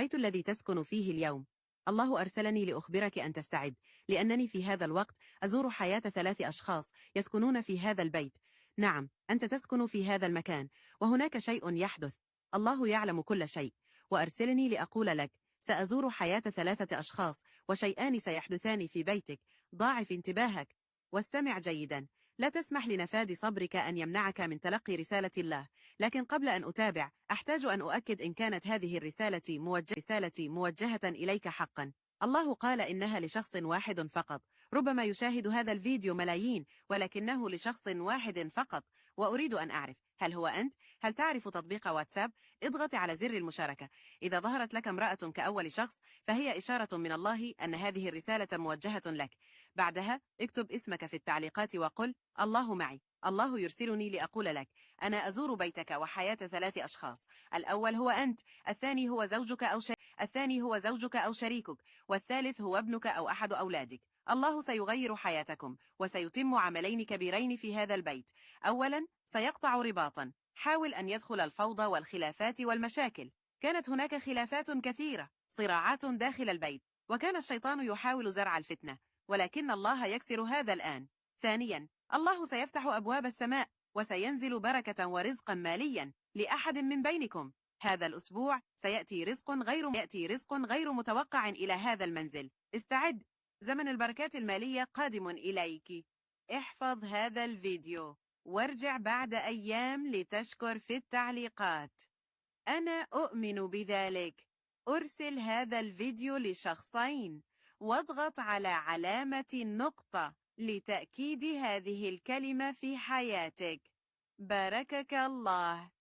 البيت الذي تسكن فيه اليوم. الله أرسلني لأخبرك أن تستعد، لأنني في هذا الوقت أزور حياة 3 أشخاص يسكنون في هذا البيت. نعم، أنت تسكن في هذا المكان، وهناك شيء يحدث. الله يعلم كل شيء، وأرسلني لأقول لك: سأزور حياة 3 أشخاص، وشيئان سيحدثان في بيتك. ضاعف انتباهك واستمع جيدا. لا تسمح لنفاد صبرك أن يمنعك من تلقي رسالة الله. لكن قبل أن أتابع، أحتاج أن أؤكد إن كانت هذه الرسالة موجهة إليك حقا. الله قال إنها لشخص واحد فقط. ربما يشاهد هذا الفيديو ملايين، ولكنه لشخص واحد فقط. وأريد أن أعرف، هل هو أنت؟ هل تعرف تطبيق واتساب؟ اضغط على زر المشاركة. إذا ظهرت لك امرأة كأول شخص، فهي إشارة من الله أن هذه الرسالة موجهة لك. بعدها اكتب اسمك في التعليقات وقل: الله معي. الله يرسلني لأقول لك: أنا أزور بيتك وحياة 3 أشخاص. الأول هو أنت، الثاني هو زوجك أو شريكك، والثالث هو ابنك أو أحد أولادك. الله سيغير حياتكم، وسيتم عملين كبيرين في هذا البيت. أولا، سيقطع رباطا. حاول أن يدخل الفوضى والخلافات والمشاكل. كانت هناك خلافات كثيرة، صراعات داخل البيت، وكان الشيطان يحاول زرع الفتنة، ولكن الله يكسر هذا الآن. ثانيا، الله سيفتح أبواب السماء، وسينزل بركة ورزقا ماليا لأحد من بينكم. هذا الأسبوع سيأتي رزق غير متوقع إلى هذا المنزل. استعد، زمن البركات المالية قادم إليك. احفظ هذا الفيديو وارجع بعد أيام لتشكر في التعليقات. أنا أؤمن بذلك. أرسل هذا الفيديو لشخصين، واضغط على علامة النقطة لتأكيد هذه الكلمة في حياتك. باركك الله.